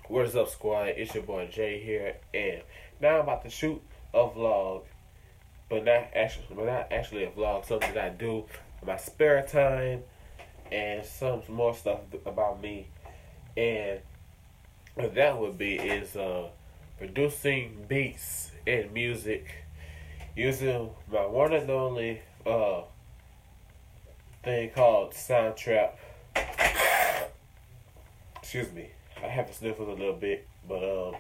What is up, squad? It's your boy Jay here, and now I'm about to shoot a vlog, but not actually a vlog. Something that I do in my spare time, and some more stuff about me. And what that would be is producing beats and music using my one and only thing called Soundtrap. Excuse me. I have to sniffle a little bit, but all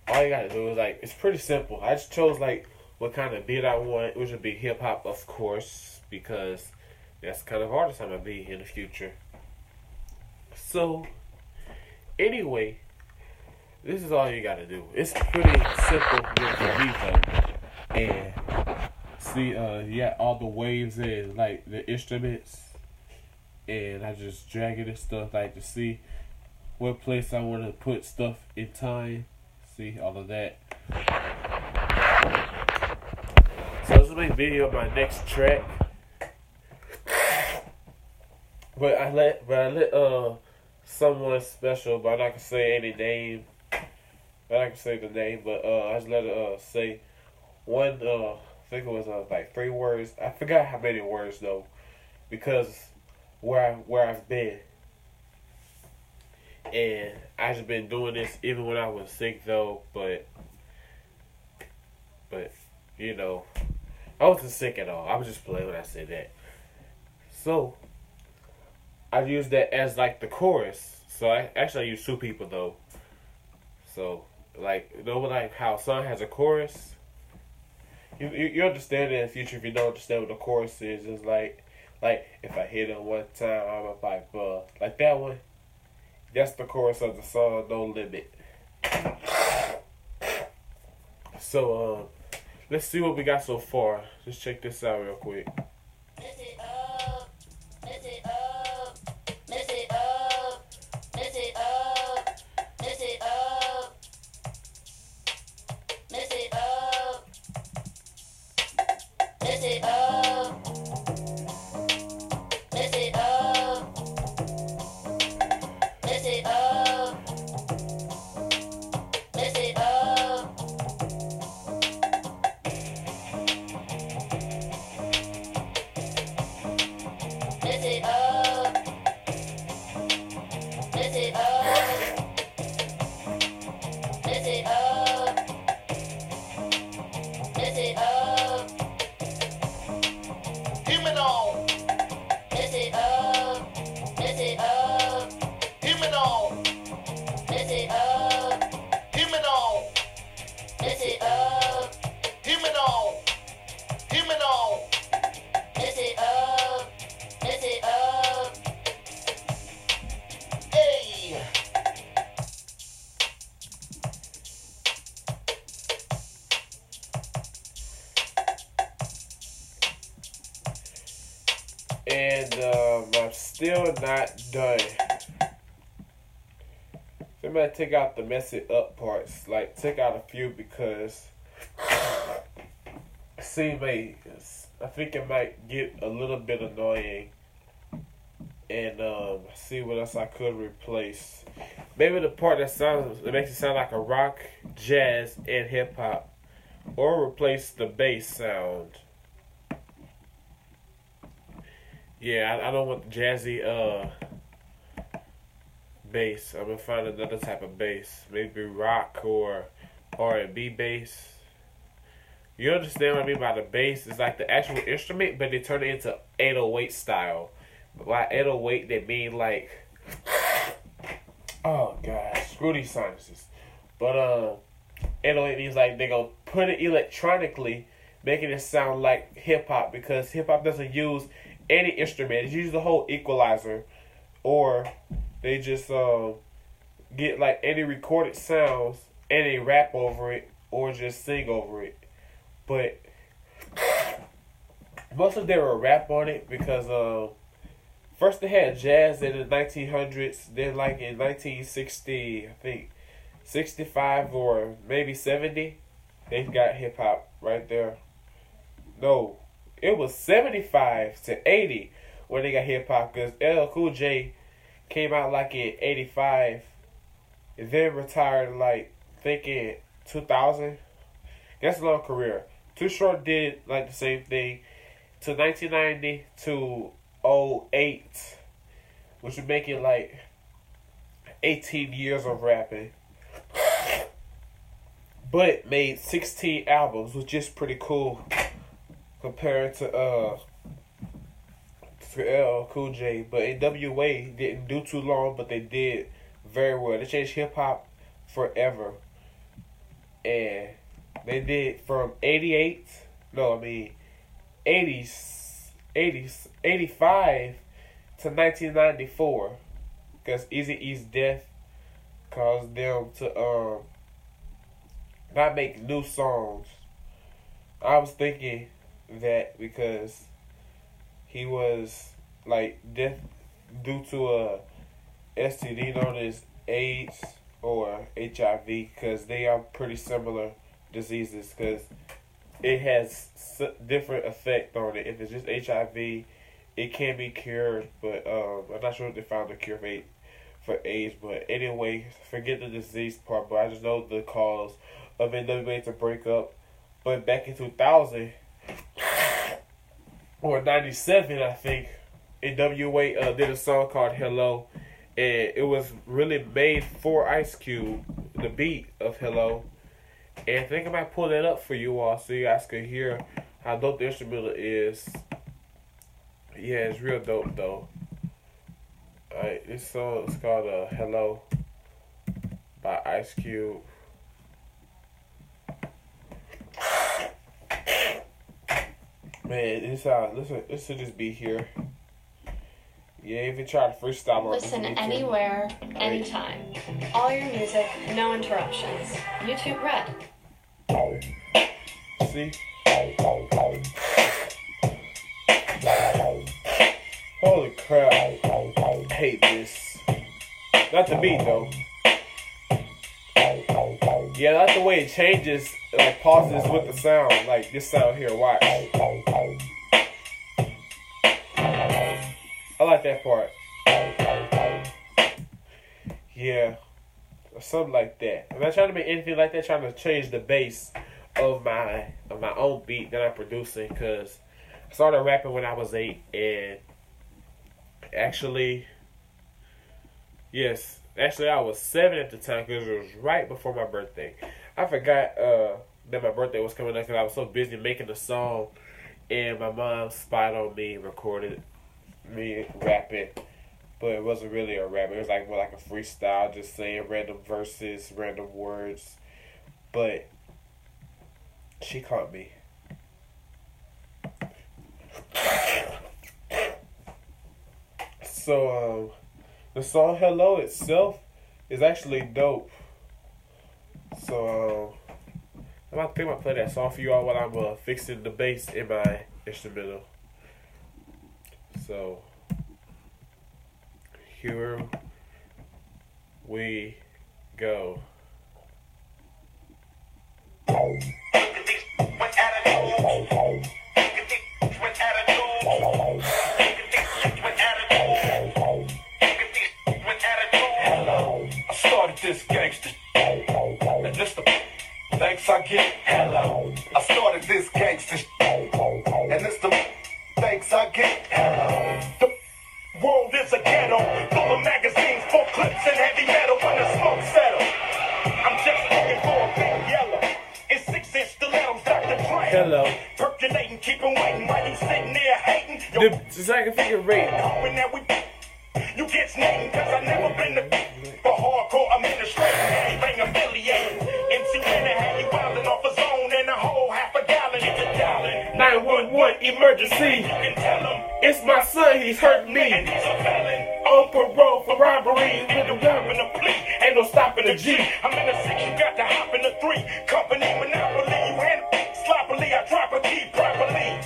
you gotta do is it's pretty simple. I just chose what kind of beat I want, which would be hip hop, of course, because that's the kind of artist I'm gonna be in the future. So, anyway, this is all you gotta do. It's pretty simple with the beat though, and see, yeah, all the waves and the instruments, and I just drag it and stuff to see what place I want to put stuff in time. See, all of that. So this is my video of my next track. But I let someone special, but I'm not gonna say any name. But I can say the name, but I just let it say one. I think it was 3 words. I forgot how many words though, because where I've been. And I just been doing this even when I was sick though, but you know, I wasn't sick at all. I was just playing when I said that. So I used that as the chorus. So I actually used 2 people though. So how a song has a chorus. You understand it in the future if you don't understand what the chorus is. It's like if I hit it one time, I'm a like that one. That's the chorus of the song, No Limit. So, let's see what we got so far. Just check this out real quick. Mess it up, mess it up, mess it up, mess it up, mess it up, mess it up, mess it up, mess it up. Mess it up, mess it up, mess it up, mess it up, mess it up, mess it up. Him and all. Mess it up, mess it up. Him and all. Mess it up. Him and all. Mess it up. Him and all. Him and all. Mess it up. Mess it up. Hey. And I'm still not done. So I'm gonna take out the mess it up parts. Take out a few because I think it might get a little bit annoying. And see what else I could replace. Maybe the part that makes it sound like a rock, jazz, and hip hop, or replace the bass sound. Yeah, I don't want the jazzy bass. I'm gonna find another type of bass, maybe rock or R&B bass. You understand what I mean by the bass? It's like the actual instrument, but they turn it into 808 style. By 808, they mean oh gosh, screw these sinuses. But 808 means they gonna put it electronically, making it sound like hip hop, because hip hop doesn't use any instrument. It uses the whole equalizer, or they just get any recorded sounds and they rap over it or just sing over it. But most of them will rap on it because first they had jazz in the 1900s, then in 1960, I think 65 or maybe 70, they got hip hop right there. No, it was 75 to 80 when they got hip hop, because LL Cool J came out in 85, and then retired like thinking 2000. That's a long career. Too Short did like the same thing to 1990 to '08, which would make it like 18 years of rapping. But made 16 albums, which is pretty cool compared to LL Cool J. But NWA didn't do too long, but they did very well. They changed hip hop forever. And they did from 85 to 1994. Because Eazy-E's death caused them to not make new songs. I was thinking that because he was like death due to a STD known as AIDS or HIV, because they are pretty similar diseases, because it has different effect on it. If it's just HIV, it can be cured, but I'm not sure if they found a cure for AIDS. But anyway, forget the disease part, but I just know the cause of NWA to break up. But back in 2000 or 97, I think, NWA did a song called Hello, and it was really made for Ice Cube, the beat of Hello. And I think I might pull that up for you all so you guys can hear how dope the instrumental is. Yeah, it's real dope though. Alright, this song is called Hello by Ice Cube. Man, this should just be here. Yeah, even try to freestyle on Listen anywhere, anytime. All your music, no interruptions. YouTube Red. See? Holy crap. I hate this. Not the beat though. Yeah, I like the way it changes, like pauses with the sound. Like this sound here, watch. I like that part. Yeah. Or something like that. I'm not trying to make anything like that, trying to change the bass of my own beat that I'm producing, because I started rapping when I was 8, and actually I was 7 at the time, because it was right before my birthday. I forgot that my birthday was coming up because I was so busy making a song, and my mom spied on me, recorded me rapping, but it wasn't really a rap. It was like more like a freestyle, just saying random verses, random words. But she caught me. So the song Hello itself is actually dope. So I think I'll play that song for you all while I'm fixing the bass in my instrumental. So here we go. I started this gangster, and this the thanks I get. Hello. I started this gangster, and this the thanks I get. Hello. The world is a ghetto, full of magazines, full clips, and heavy metal. When the smoke settles, I'm just looking for a big yellow. In 6-inch stilettos, Dr. Dre. Hello. Percolating, keep 'em waiting while you sitting there hating. Yo, The second figure rate. hoping that you get snaking, cause I never been for hardcore administrating, anything affiliated. MC Renner had you wildin' off a zone and a whole half a gallon. It's a gallon. 911 emergency. You can tell him, It's my son, he's hurting and me. he's a felon. On parole for robbery with a gun. In a plea, Ain't no stopping the G. I'm in a 6, you got to hop in a 3. Company monopoly, you hand sloppily, I drop a key properly.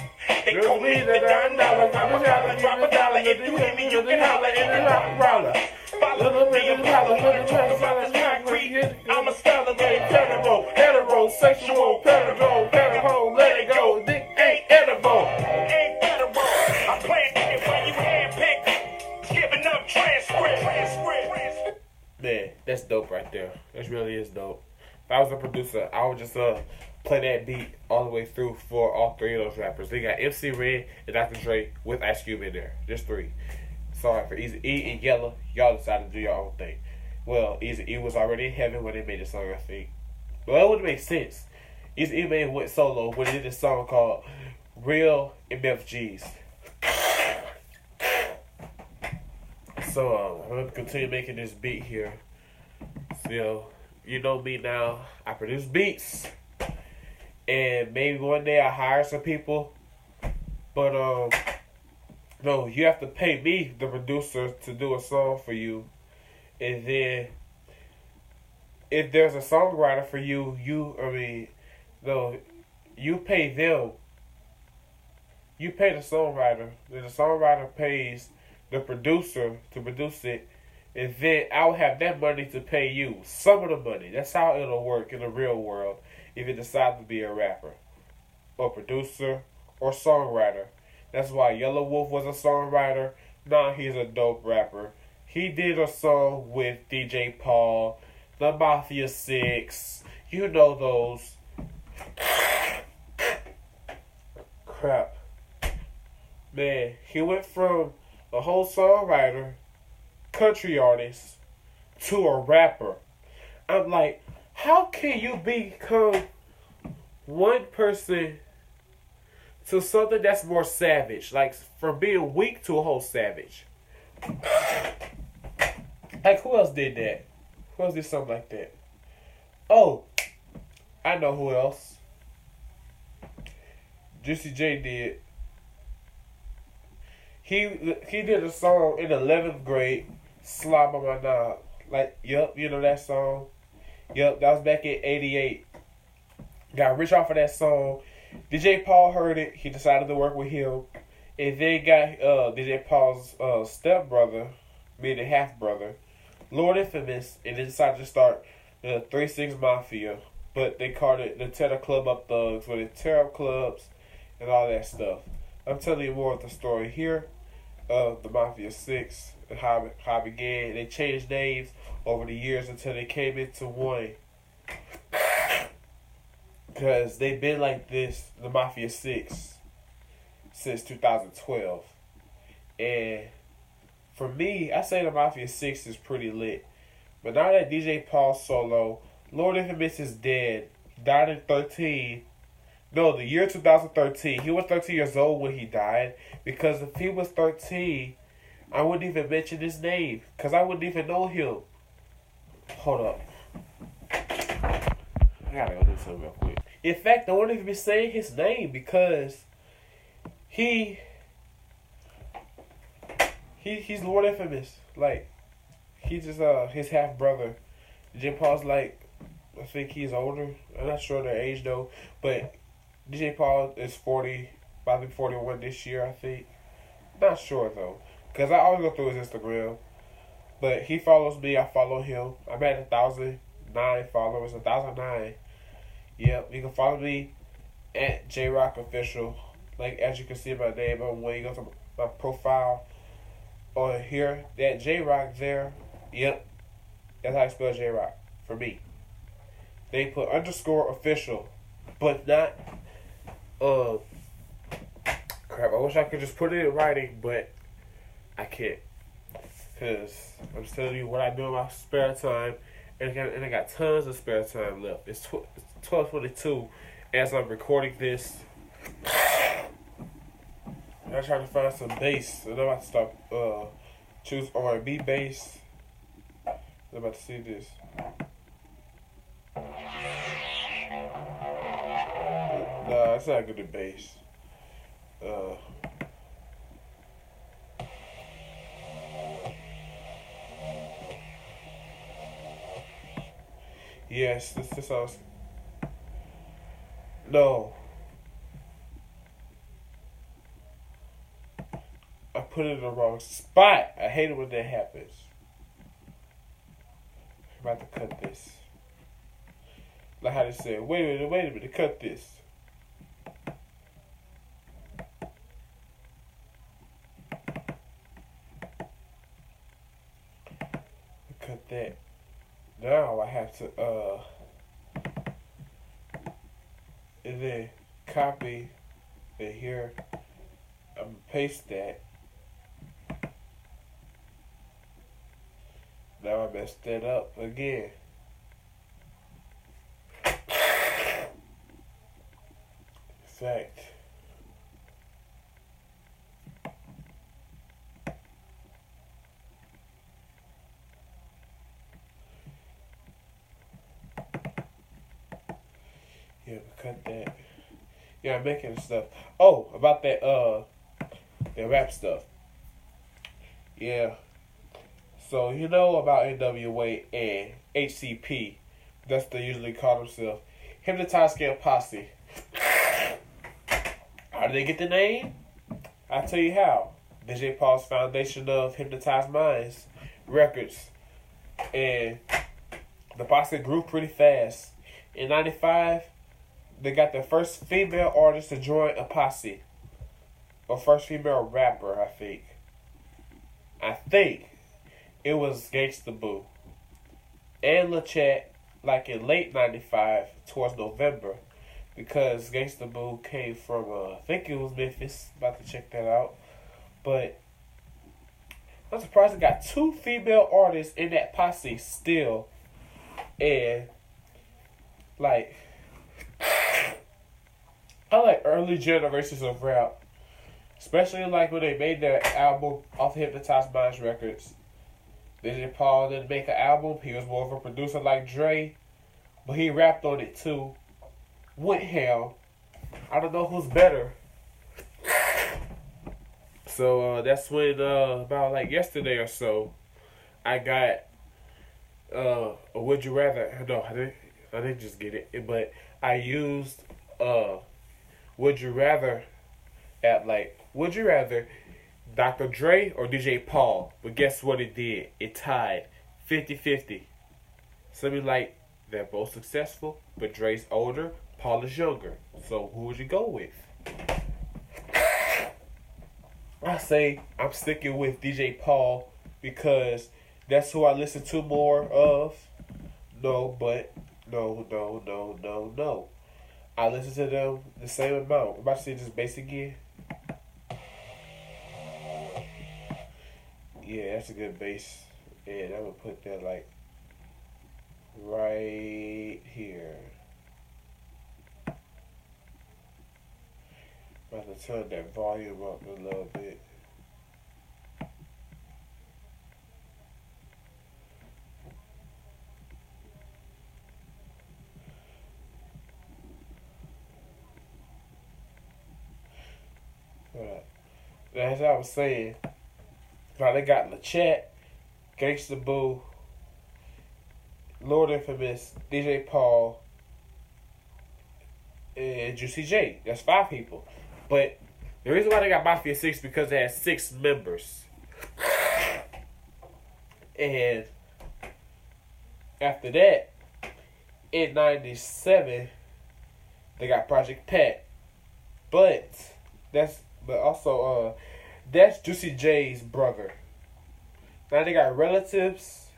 They call me the $9, drop a dollar. If you hear me, you can holler in the rock roller. Follow me and follow me, concrete. I'm a scholar, Heterosexual, pedal, let it go. Dick ain't edible. ain't federal. I'm playing it while you handpick, giving up transcript. Man, that's dope right right there. That really is dope. If I was a producer, I would just play that beat all the way through for all three of those rappers. They got MC Ren and Dr. Dre with Ice Cube in there. Just three. Sorry for Easy E and Yella. Y'all decided to do your own thing. Well, Easy E was already in heaven when they made the song, I think. Well, it would make sense. Easy E man went solo when he did this song called Real MFGs. So I'm gonna continue making this beat here. So you know me now. I produce beats, and maybe one day I hire some people. But no, you have to pay me, the producer, to do a song for you, and then if there's a songwriter for you, you pay them. You pay the songwriter, then the songwriter pays the producer to produce it, and then I'll have that money to pay you. Some of the money. That's how it'll work in the real world if you decide to be a rapper, or producer, or songwriter. That's why Yellow Wolf was a songwriter. Now he's a dope rapper. He did a song with DJ Paul, the Mafia 6. You know those. Crap. Man, he went from a whole songwriter, country artist, to a rapper. I'm like, how can you become one person to something that's more savage? Like, from being weak to a whole savage. Like, who else did that? Who else did something like that? Oh, I know who else. Juicy J did. He did a song in 11th grade, Slob on My Knob. Like, yup, you know that song? Yup, that was back in 88. Got rich off of that song. DJ Paul heard it. He decided to work with him. And then got DJ Paul's stepbrother, meaning half-brother, Lord Infamous, and they decided to start the 3-6 Mafia. But they called it the Tear the Club Up Thugs, where they tear up clubs and all that stuff. I'm telling you more of the story here of the Mafia 6 and how it began. They changed names over the years until they came into one. Because they've been like this, the Mafia 6, since 2012. And for me, I say the Mafia 6 is pretty lit. But now that DJ Paul solo, Lord Infamous is dead. He died in 13. No, the year 2013. He was 13 years old when he died. Because if he was 13, I wouldn't even mention his name. Because I wouldn't even know him. Hold up. I gotta go do something real quick. In fact, I won't even be saying his name because he's Lord Infamous. Like, he's just his half brother. DJ Paul's like, I think he's older. I'm not sure their age though, but DJ Paul is 40, about to be 41 this year, I think. Not sure though, because I always go through his Instagram. But he follows me, I follow him. I'm at 1,009 followers, 1,009. Yep, you can follow me at JRock Official. Like, as you can see my name when you go to my profile on here, that JRock there. Yep, that's how you spell JRock for me. They put _official, but not crap. I wish I could just put it in writing, but I can't, because I'm just telling you what I do in my spare time, and I got tons of spare time left. It's 12:22 as I'm recording this. I'm trying to find some bass, and I'm about to start choose R&B bass. I'm about to see this. Nah, it's not good at bass. Yes, this sounds. No. I put it in the wrong spot. I hate it when that happens. I'm about to cut this. Like how they say, wait a minute, cut this. Cut that. Now I have to and then copy and here I'm gonna paste that. Now I messed that up again. In fact, yeah, cut that. Yeah, I'm making stuff. Oh, about that the rap stuff. Yeah. So you know about NWA and HCP. That's what they usually call themselves. REACTION.CAM Posse. How did they get the name? I'll tell you how. DJ Paul's foundation of Hypnotized Minds Records. And the posse grew pretty fast. In 95, they got their first female artist to join a posse. Or first female rapper, I think. It was Gangsta Boo. And LaChat, like in late 95, towards November. Because Gangsta Boo came from, I think it was Memphis. About to check that out. But I'm surprised they got 2 female artists in that posse still. And, like, I like early generations of rap. Especially like when they made their album off Hypnotized Minds Records. DJ Paul didn't make an album. He was more of a producer like Dre. But he rapped on it too. Went ham. I don't know who's better. So that's when about like yesterday or so, I got a Would You Rather. No, I didn't just get it, but I used Would You Rather at like Would You Rather Dr. Dre or DJ Paul. But guess what it did? It tied 50-50. So be like, they're both successful, but Dre's older, Paul is younger. So who would you go with? I say I'm sticking with DJ Paul because that's who I listen to more of. No. I listen to them the same amount. I'm about to say just bass again. Yeah, that's a good bass. And I'm gonna put that like right here. I'm about to turn that volume up a little bit. As I was saying, now they got LaChat, Gangsta Boo, Lord Infamous, DJ Paul, and Juicy J. That's 5 people. But the reason why they got Mafia 6 is because they had 6 members. And after that, in 97, they got Project Pat. But also that's Juicy J's brother. Now they got relatives,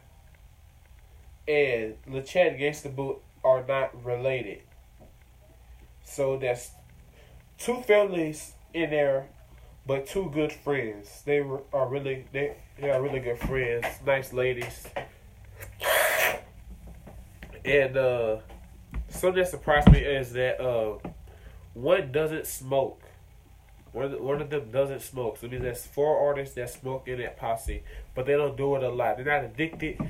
and LaChat and Gangsta Boo are not related. So that's 2 families in there, but 2 good friends. They are really good friends, nice ladies. And something that surprised me is that one doesn't smoke. One of them doesn't smoke. So it means there's 4 artists that smoke in that posse, but they don't do it a lot. They're not addicted.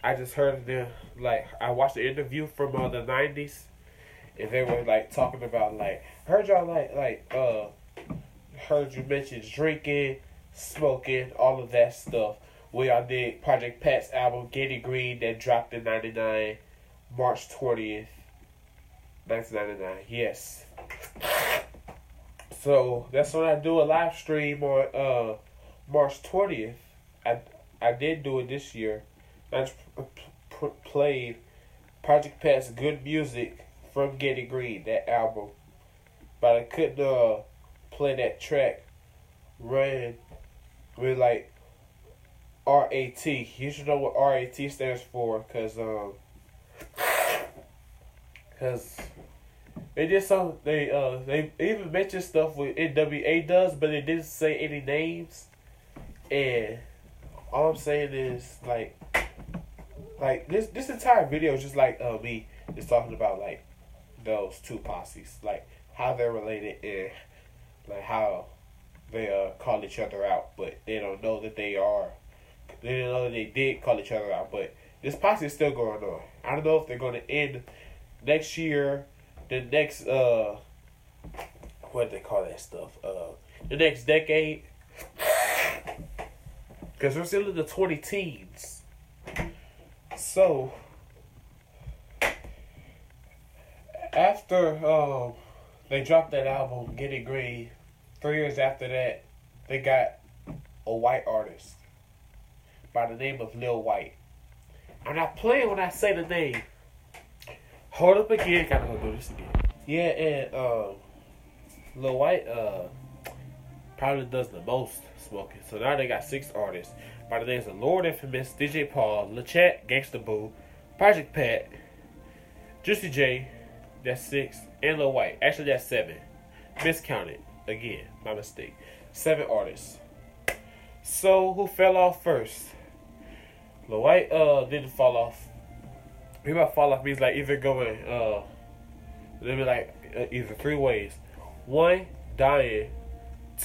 I just heard them, like, I watched the interview from the 90s, and they were, like, talking about, like, heard y'all, heard you mention drinking, smoking, all of that stuff. When y'all did Project Pat's album, Getty Green, that dropped in 99, March 20th, 1999. Yes. So that's when I do a live stream on March 20th. I did do it this year. I just played Project Pat's Good Music from Getty Green, that album. But I couldn't play that track run with RAT. You should know what RAT stands for, because Cause they did some. They even mentioned stuff with NWA does, but they didn't say any names. And all I'm saying is like this entire video is just like me just talking about like those two posses, like how they're related and like how they call each other out, but they don't know that they are. They didn't know that they did call each other out, but this posse is still going on. I don't know if they're going to end next year, the next what do they call that stuff? The next decade, because we're still in the 20 teens. So after they dropped that album, Getting Green, 3 years after that, they got a white artist by the name of Lil White. I'm not playing when I say the name. Hold up again. Gotta go do this again. Yeah, and Lil White probably does the most smoking. So now they got 6 artists by the names of Lord Infamous, DJ Paul, LeChat, Gangsta Boo, Project Pat, Juicy J. That's 6, and Lil White. Actually, that's 7. Miscounted again. My mistake. 7 artists. So who fell off first? Lil White didn't fall off. He about fall off means like either going maybe like either 3 ways. 1, dying.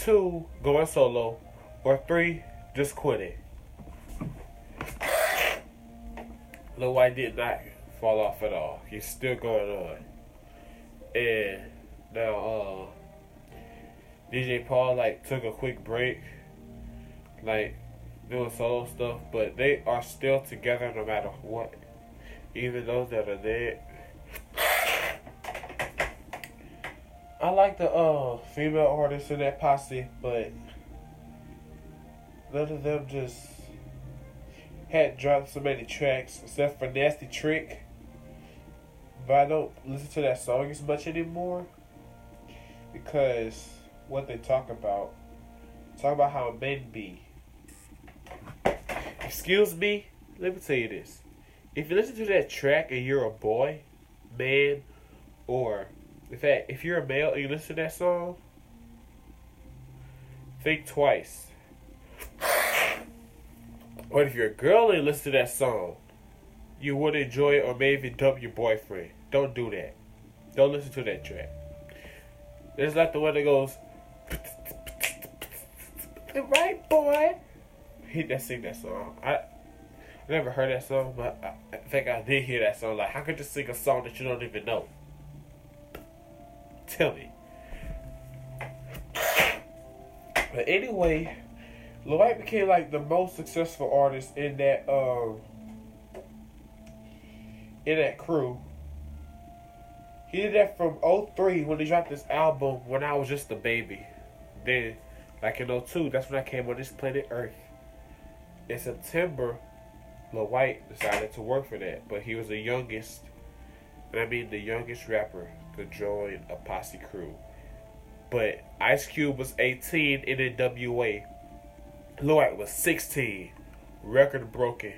2, going solo. Or 3, just quitting. Lil White did not fall off at all. He's still going on. And now DJ Paul like took a quick break, like doing solo stuff, but they are still together no matter what. Even those that are dead. I like the female artists in that posse, but none of them just had dropped so many tracks except for Nasty Trick. But I don't listen to that song as much anymore because what they talk about how men be. Excuse me, let me tell you this. If you listen to that track and you're a boy, man, or in fact, if you're a male and you listen to that song, think twice. Or if you're a girl and you listen to that song, you would enjoy it or maybe dump your boyfriend. Don't do that. Don't listen to that track. It's like the one that goes, right, boy. He just sing that song. I never heard that song, but I think I did hear that song. Like, how could you sing a song that you don't even know? Tell me. But anyway, Lil White became like the most successful artist in that crew. He did that from 2003 when he dropped this album when I was just a baby. Then, like in 2002, that's when I came on this planet Earth. In September, Lil White decided to work for that, but he was the youngest, and I mean the youngest rapper to join a posse crew. But Ice Cube was 18 in NWA. Lil White was 16. Record broken.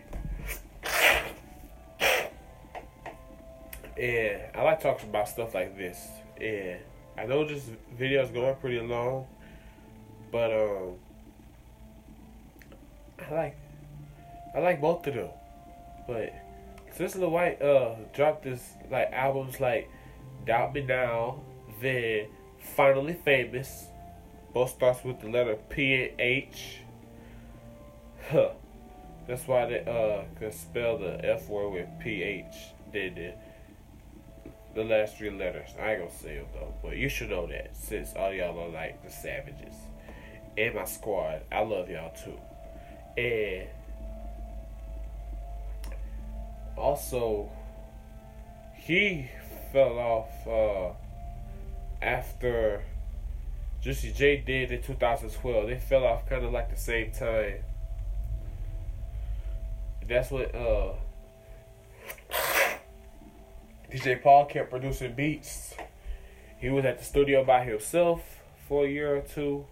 And I like talking about stuff like this. And I know this video is going pretty long, but I like both of them. But since Lil White dropped this like albums like Doubt Me Now, then Finally Famous, both starts with the letter P and H. That's why they could spell the F word with PH. Then the last 3 letters. I ain't gonna say them though, but you should know that since all y'all are like the savages. And my squad, I love y'all too. And also, he fell off after Juicy J did in 2012. They fell off kind of like the same time. That's what DJ Paul kept producing beats. He was at the studio by himself for a year or 2.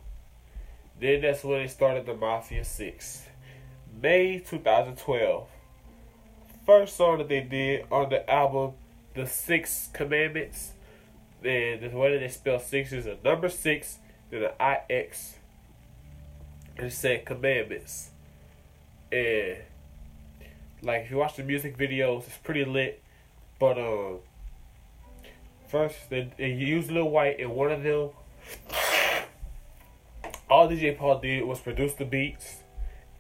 Then that's when they started the Mafia 6. May 2012. First song that they did on the album the 6 commandments. And the way that they spell 6 is a number 6, then an IX, and it said commandments. And like if you watch the music videos, it's pretty lit. But first they used Lil White, and one of them, all DJ Paul did was produce the beats,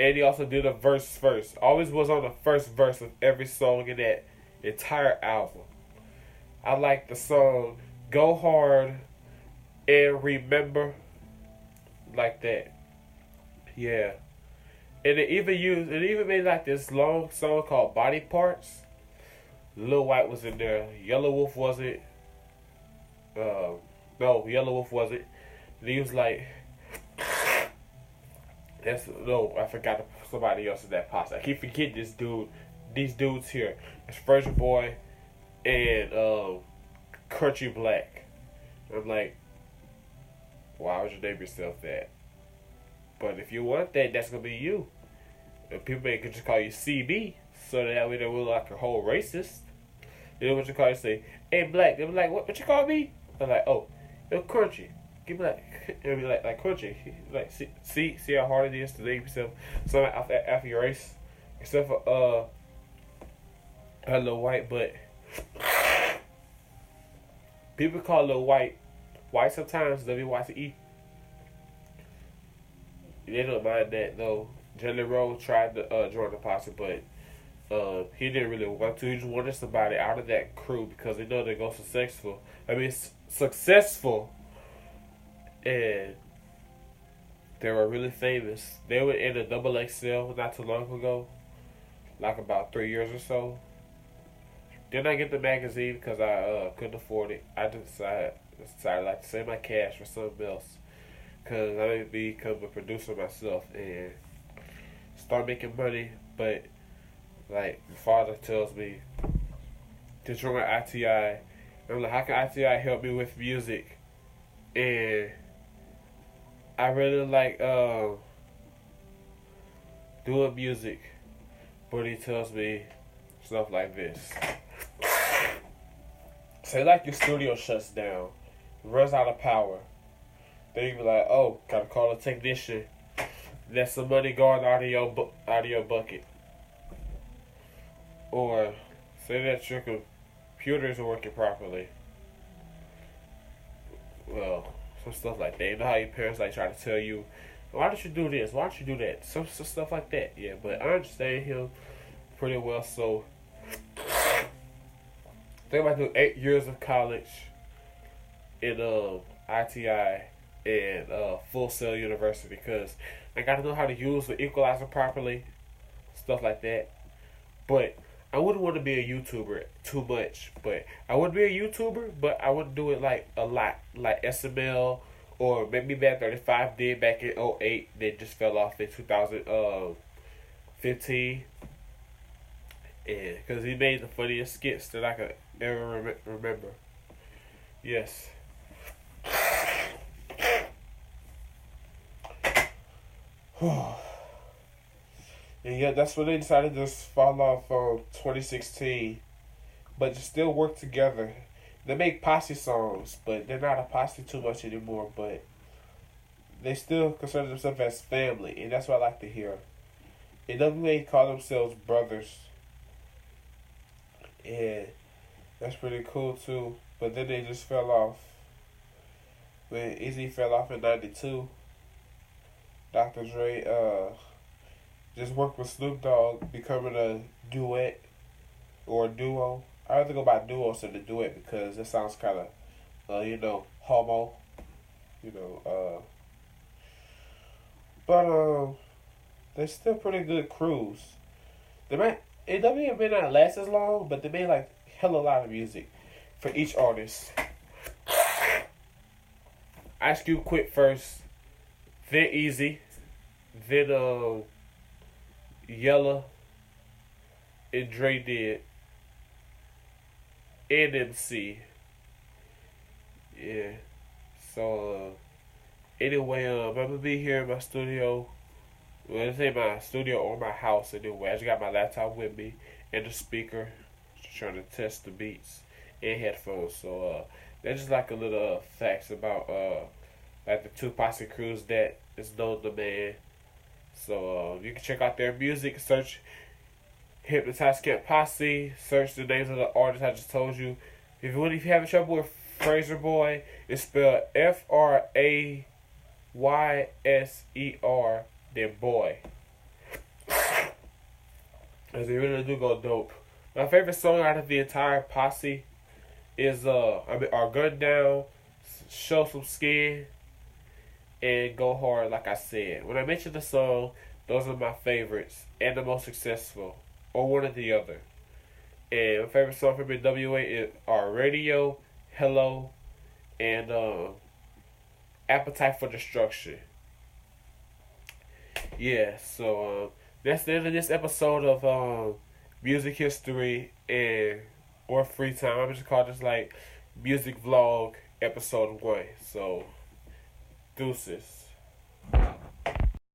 and he also did a verse first. Always was on the first verse of every song in that entire album. I like the song Go Hard and Remember, like that. Yeah. And it even made like this long song called Body Parts. Lil White was in there. Yellow Wolf wasn't. No, Yellow Wolf wasn't. And he was like, I forgot somebody else in that posse. I keep forgetting this dude. These dudes here. It's Virgin Boy and Country Black. I'm like, why would you name yourself that? But if you want that, that's gonna be you. And people may just call you CB, so that way they will look like a whole racist. You know what you call you? Say, hey Black. They be like, what you call me? I'm like, oh, you're Country. Give me it'll be like Country. Like, see how hard it is to name yourself something after your race, except for Lil White. But people call Lil White sometimes, WYCE. They don't mind that though. Jelly Roll tried to join the posse, but he didn't really want to. He just wanted somebody out of that crew because they know they're going successful. Successful, and they were really famous. They were in a XXL not too long ago, like about 3 years or so. Didn't I get the magazine because I couldn't afford it? I decided like to save my cash for something else, because I need to become a producer myself and start making money. But like my father tells me to join ITI. I'm like, how can ITI help me with music? And I really like doing music, but he tells me stuff like this. Say like your studio shuts down, runs out of power. Then you be like, oh, gotta call a technician. Let some money going out of your bucket. Or say that your computer isn't working properly. Well, some stuff like that. You know how your parents like try to tell you, why don't you do this? Why don't you do that? Some stuff like that. Yeah, but I understand him pretty well. So I think I might do 8 years of college in ITI and Full Sail University, because I got to know how to use the equalizer properly, stuff like that. But I wouldn't want to be a YouTuber too much. But I would be a YouTuber, but I wouldn't do it like a lot, like SML or maybe Bad 35 did back in 2008. They just fell off in 2015. And because he made the funniest skits that I could ever remember. Yes. And yeah, that's when they decided to just fall off 2016. But they still work together. They make posse songs, but they're not a posse too much anymore. But they still consider themselves as family, and that's what I like to hear. NWA call themselves brothers. And that's pretty cool too. But then they just fell off. When Eazy fell off in 92, Dr. Dre just worked with Snoop Dogg, becoming a duet or a duo. I rather go by duo instead of duet because it sounds kind of, homo. But they're still pretty good crews. NWA may not last as long, but they made like hella lot of music for each artist. Ice Cube quit first, then Eazy, then Yella, and Dre did, and MC. Yeah. So anyway, I'm gonna be here in my studio. Well, this ain't my studio or my house anyway. I just got my laptop with me and the speaker, just trying to test the beats. and headphones. So that's just like a little facts about like the two Posse crews that is known to man. So you can check out their music. Search Hypnotize.CAM Posse. Search the names of the artists I just told you. If you're having trouble with Fraser Boy, it's spelled Frayser, then boy. As they really do go dope. My favorite song out of the entire Posse is Our Gun Down, Show Some Skin, and Go Hard. Like I said, when I mentioned the song, those are my favorites and the most successful, or one or the other. And my favorite song from NWA is Our Radio, Hello, and Appetite for Destruction. Yeah, so that's the end of this episode of music history and or free time. I'm just call this like music vlog episode 1. So deuces.